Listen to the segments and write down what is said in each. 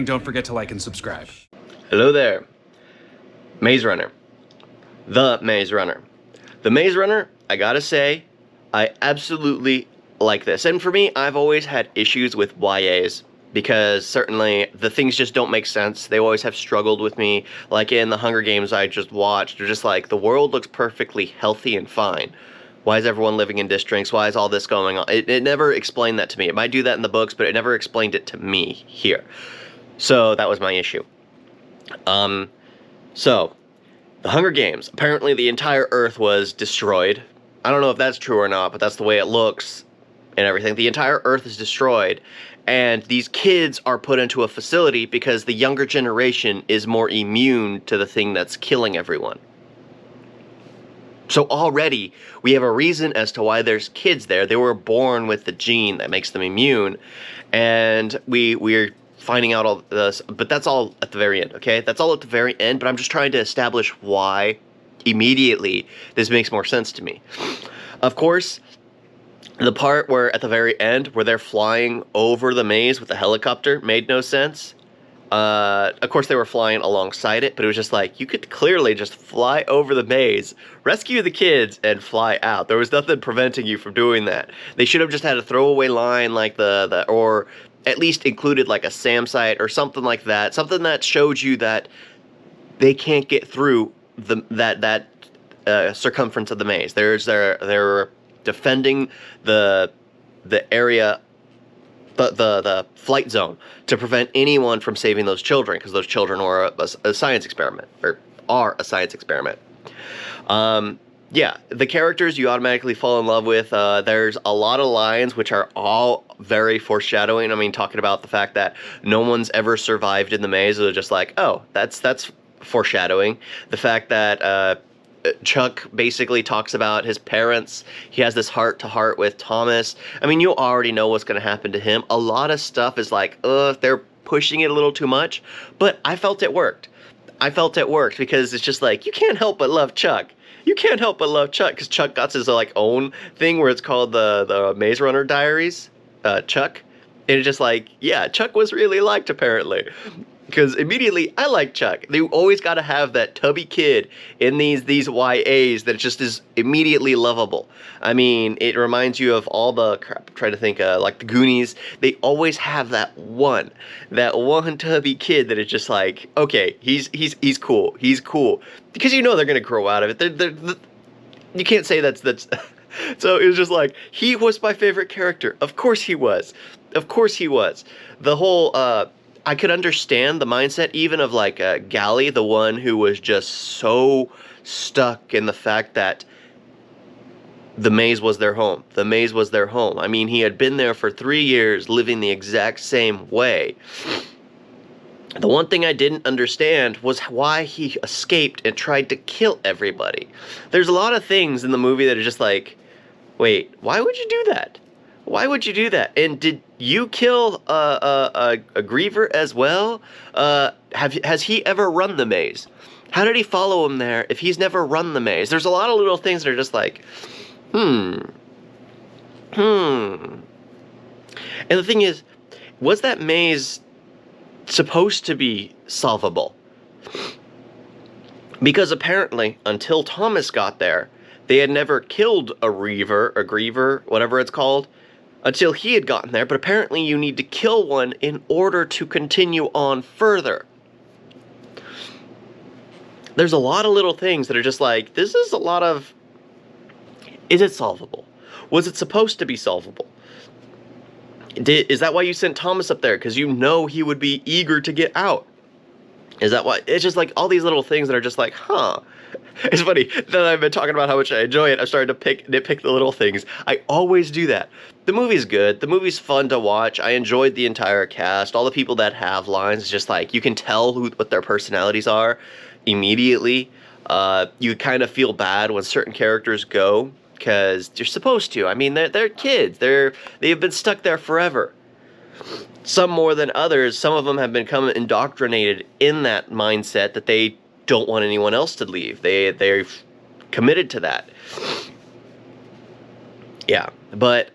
Don't forget to like and subscribe. Hello there. Maze Runner. The Maze Runner. The Maze Runner, I gotta say, I absolutely like this. And for me, I've always had issues with YAs, because certainly the things just don't make sense. They always have struggled with me. Like in the Hunger Games I just watched, they're just like, the world looks perfectly healthy and fine. Why is everyone living in dish drinks? Why is all this going on? It never explained that to me. It might do that in the books, but it never explained it to me here. So that was my issue. So, the Hunger Games. Apparently the entire Earth was destroyed. I don't know if that's true or not, but that's the way it looks and everything. The entire Earth is destroyed, and these kids are put into a facility because the younger generation is more immune to the thing that's killing everyone. So already, we have a reason as to why there's kids there. They were born with the gene that makes them immune, and we're finding out all this, but that's all at the very end, okay? That's all at the very end, but I'm just trying to establish why immediately this makes more sense to me. Of course, the part where at the very end where they're flying over the maze with the helicopter made no sense. Of course they were flying alongside it, but it was just like, you could clearly just fly over the maze, rescue the kids, and fly out. There was nothing preventing you from doing that. They should have just had a throwaway line like or at least included like a SAM site or something like that. Something that showed you that they can't get through that circumference of the maze. They're defending the area, the flight zone, to prevent anyone from saving those children, because those children are a science experiment, or are a science experiment. Yeah, the characters you automatically fall in love with. There's a lot of lines which are all very foreshadowing. I mean, talking about the fact that no one's ever survived in the maze. They're just like, oh, that's foreshadowing. The fact that Chuck basically talks about his parents. He has this heart-to-heart with Thomas. I mean, you already know what's going to happen to him. A lot of stuff is like, they're pushing it a little too much, but I felt it worked. I felt it worked because it's just like, you can't help but love Chuck. You can't help but love Chuck, because Chuck got his like own thing where it's called the Maze Runner Diaries, Chuck. And it's just like, yeah, Chuck was really liked apparently. Because immediately, I like Chuck. They always got to have that tubby kid in these YAs that just is immediately lovable. I mean, it reminds you of all the crap. I'm trying to think, like the Goonies. They always have that one tubby kid that is just like, okay, he's cool. He's cool, because you know they're gonna grow out of it. You can't say that's. So it was just like, he was my favorite character. Of course he was. Of course he was. The whole I could understand the mindset even of like Gally, the one who was just so stuck in the fact that the maze was their home. The maze was their home. I mean, he had been there for 3 years living the exact same way. The one thing I didn't understand was why he escaped and tried to kill everybody. There's a lot of things in the movie that are just like, wait, why would you do that? Why would you do that? And did you kill a griever as well? Has he ever run the maze? How did he follow him there if he's never run the maze? There's a lot of little things that are just like, And the thing is, was that maze supposed to be solvable? Because apparently, until Thomas got there, they had never killed a griever, whatever it's called, until he had gotten there. But apparently you need to kill one in order to continue on further. There's a lot of little things that are just like, this is a lot of, is it solvable? Was it supposed to be solvable? Is that why you sent Thomas up there? Because you know he would be eager to get out. Is that why? It's just like all these little things that are just like, huh. It's funny that I've been talking about how much I enjoy it. I'm starting to nitpick the little things. I always do that. The movie's good. The movie's fun to watch. I enjoyed the entire cast. All the people that have lines, it's just like, you can tell what their personalities are immediately. You kind of feel bad when certain characters go, because you're supposed to. I mean, they're kids. They've been stuck there forever. Some more than others. Some of them have become indoctrinated in that mindset that they don't want anyone else to leave. They're committed to that. Yeah, but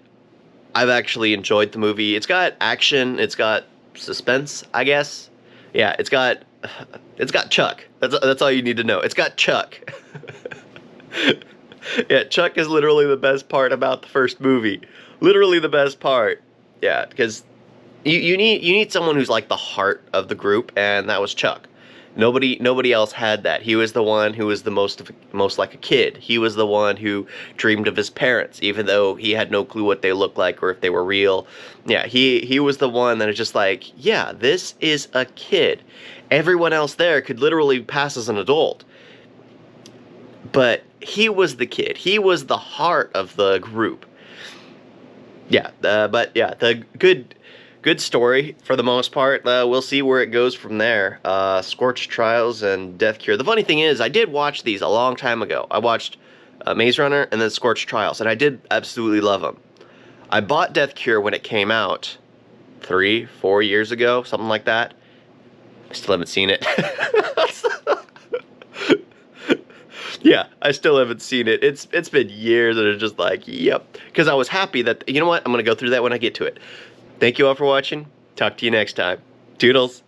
I've actually enjoyed the movie. It's got action. It's got suspense, I guess. Yeah, it's got Chuck. That's all you need to know. It's got Chuck. Yeah, Chuck is literally the best part about the first movie. Literally the best part. Yeah, because you need someone who's like the heart of the group, and that was Chuck. Nobody else had that. He was the one who was the most like a kid. He was the one who dreamed of his parents, even though he had no clue what they looked like or if they were real. Yeah, he was the one that is just like, yeah, this is a kid. Everyone else there could literally pass as an adult. But he was the kid. He was the heart of the group. Yeah, but yeah, the good story for the most part. We'll see where it goes from there. Scorched Trials and Death Cure. The funny thing is, I did watch these a long time ago. I watched Maze Runner and then Scorched Trials, and I did absolutely love them. I bought Death Cure when it came out 3-4 years ago, something like that. I still haven't seen it. Yeah, I still haven't seen it. It's been years, and it's just like, yep. Because I was happy that, you know what? I'm going to go through that when I get to it. Thank you all for watching. Talk to you next time. Toodles.